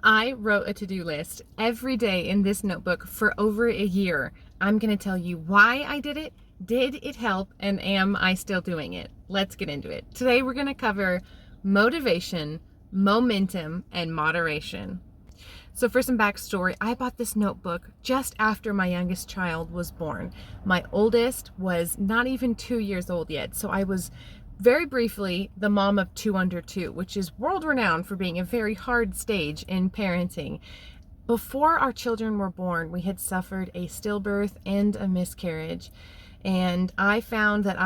I wrote a to-do list every day in this notebook for over a year. I'm going to tell you why I did it, did it help, and am I still doing it? Let's get into it. Today we're going to cover motivation, momentum, and moderation. So for some backstory, I bought this notebook just after my youngest child was born. My oldest was not even 2 years old yet, so I was very briefly the mom of 2 under 2, which is world renowned for being a very hard stage in parenting. Before our children were born, we had suffered a stillbirth and a miscarriage, and I found that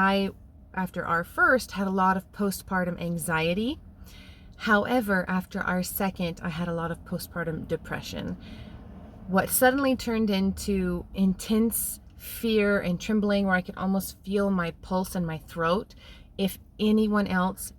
after our first, had a lot of postpartum anxiety. However, after our second, I had a lot of postpartum depression. What suddenly turned into intense fear and trembling, where I could almost feel my pulse in my throat if anyone else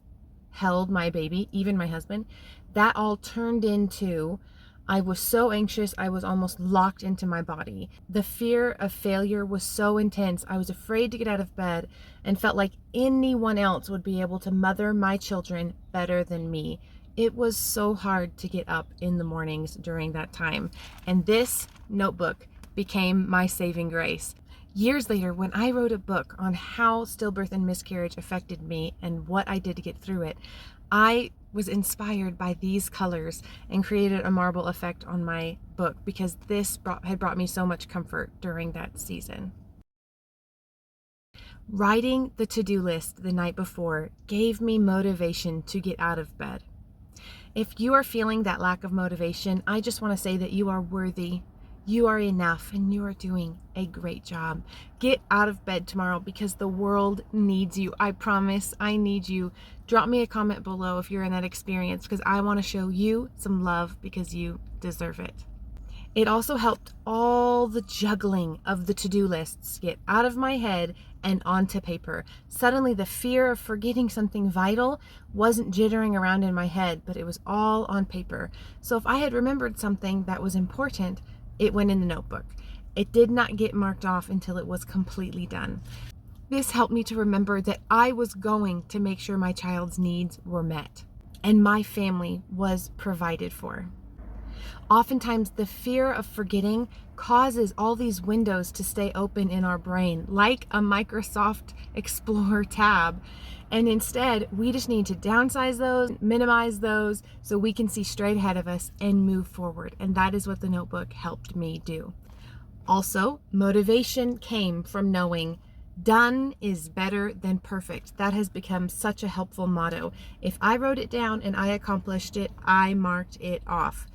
held my baby, even my husband, that all turned into, I was so anxious, I was almost locked into my body. The fear of failure was so intense. I was afraid to get out of bed and felt like anyone else would be able to mother my children better than me. It was so hard to get up in the mornings during that time. And this notebook became my saving grace. Years later, when I wrote a book on how stillbirth and miscarriage affected me and what I did to get through it, I was inspired by these colors and created a marble effect on my book because this had brought me so much comfort during that season. Writing the to-do list the night before gave me motivation to get out of bed. If you are feeling that lack of motivation, I just want to say that you are worthy. You are enough, and you are doing a great job. Get out of bed tomorrow because the world needs you. I promise, I need you. Drop me a comment below if you're in that experience because I want to show you some love because you deserve it. It also helped all the juggling of the to-do lists get out of my head and onto paper. Suddenly the fear of forgetting something vital wasn't jittering around in my head, but it was all on paper. So if I had remembered something that was important, it went in the notebook. It did not get marked off until it was completely done. This helped me to remember that I was going to make sure my child's needs were met and my family was provided for. Oftentimes, the fear of forgetting causes all these windows to stay open in our brain, like a Microsoft Explorer tab. And instead, we just need to downsize those, minimize those, so we can see straight ahead of us and move forward. And that is what the notebook helped me do. Also, motivation came from knowing done is better than perfect. That has become such a helpful motto. If I wrote it down and I accomplished it, I marked it off.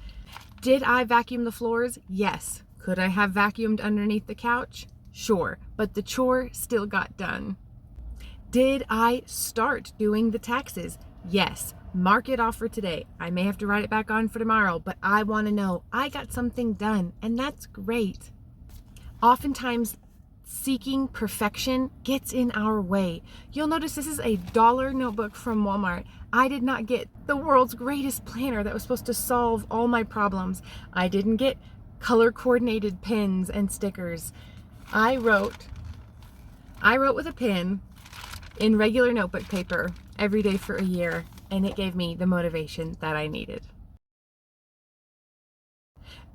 Did I vacuum the floors? Yes. Could I have vacuumed underneath the couch? Sure, but the chore still got done. Did I start doing the taxes? Yes. Mark it off for today. I may have to write it back on for tomorrow, but I want to know I got something done, and that's great. Oftentimes, seeking perfection gets in our way. You'll notice this is a $1 notebook from Walmart. I did not get the world's greatest planner that was supposed to solve all my problems. I didn't get color coordinated pens and stickers. I wrote with a pen in regular notebook paper every day for a year, and it gave me the motivation that I needed.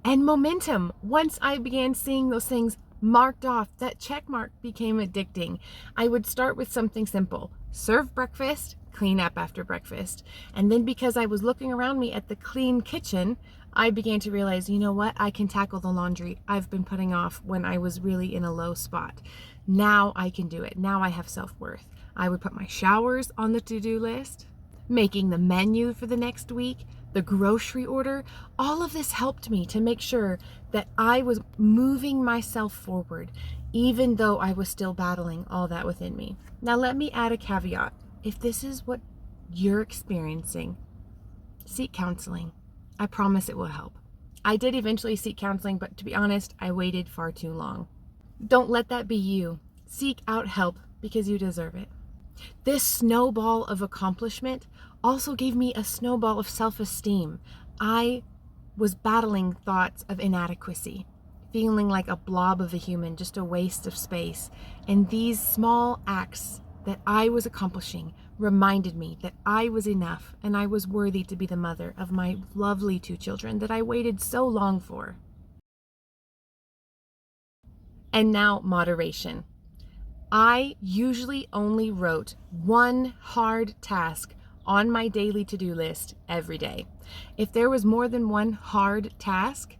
And momentum. Once I began seeing those things marked off, that check mark became addicting. I would start with something simple: serve breakfast, clean up after breakfast. And then because I was looking around me at the clean kitchen, I began to realize, you know what? I can tackle the laundry I've been putting off when I was really in a low spot. Now I can do it. Now I have self-worth. I would put my showers on the to-do list, making the menu for the next week, the grocery order. All of this helped me to make sure that I was moving myself forward, even though I was still battling all that within me. Now let me add a caveat. If this is what you're experiencing, seek counseling. I promise it will help. I did eventually seek counseling, but to be honest, I waited far too long. Don't let that be you. Seek out help because you deserve it. This snowball of accomplishment also gave me a snowball of self-esteem. I was battling thoughts of inadequacy, feeling like a blob of a human, just a waste of space. And these small acts that I was accomplishing reminded me that I was enough and I was worthy to be the mother of my lovely 2 children that I waited so long for. And now, moderation. I usually only wrote one hard task on my daily to-do list every day. If there was more than one hard task,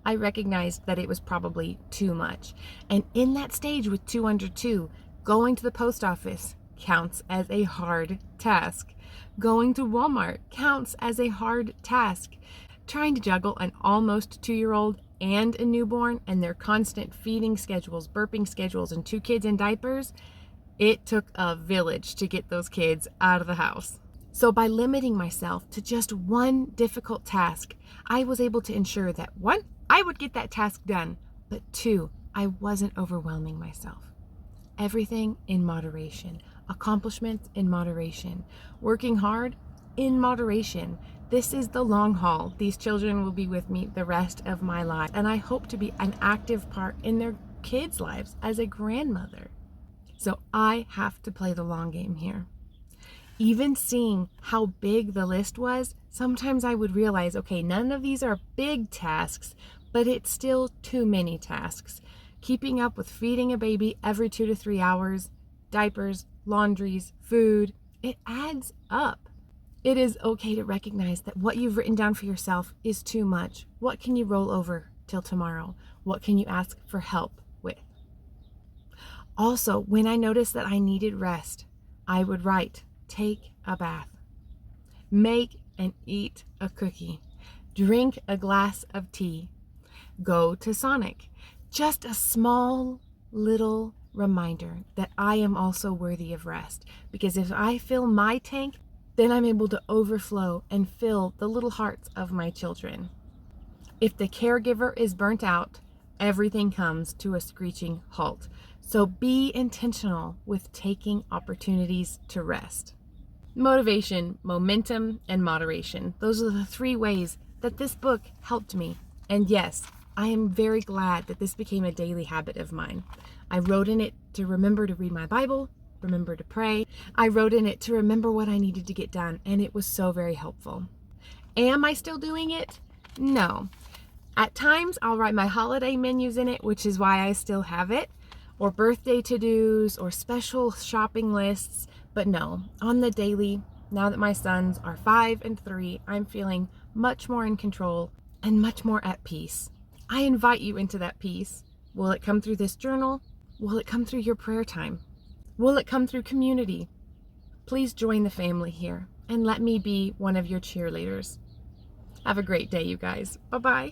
I recognized that it was probably too much. And in that stage with 2 under 2, going to the post office counts as a hard task. Going to Walmart counts as a hard task. Trying to juggle an almost 2-year-old and a newborn and their constant feeding schedules, burping schedules, and 2 kids in diapers, it took a village to get those kids out of the house. So by limiting myself to just one difficult task, I was able to ensure that 1, I would get that task done, but 2, I wasn't overwhelming myself. Everything in moderation. Accomplishments in moderation. Working hard in moderation. This is the long haul. These children will be with me the rest of my life, and I hope to be an active part in their kids' lives as a grandmother. So I have to play the long game here. Even seeing how big the list was, sometimes I would realize, okay, none of these are big tasks, but it's still too many tasks. Keeping up with feeding a baby every 2 to 3 hours, diapers, laundries, food, it adds up. It is okay to recognize that what you've written down for yourself is too much. What can you roll over till tomorrow? What can you ask for help with? Also, when I noticed that I needed rest, I would write, take a bath, make and eat a cookie, drink a glass of tea, go to Sonic. Just a small little reminder that I am also worthy of rest, because if I fill my tank, then I'm able to overflow and fill the little hearts of my children. If the caregiver is burnt out, everything comes to a screeching halt. So be intentional with taking opportunities to rest. Motivation, momentum, and moderation. Those are the 3 ways that this book helped me. And yes, I am very glad that this became a daily habit of mine. I wrote in it to remember to read my Bible, remember to pray. I wrote in it to remember what I needed to get done, and it was so very helpful. Am I still doing it? No. At times, I'll write my holiday menus in it, which is why I still have it, or birthday to-dos, or special shopping lists. But no, on the daily, now that my sons are 5 and 3, I'm feeling much more in control and much more at peace. I invite you into that peace. Will it come through this journal? Will it come through your prayer time? Will it come through community? Please join the family here and let me be one of your cheerleaders. Have a great day, you guys. Bye-bye.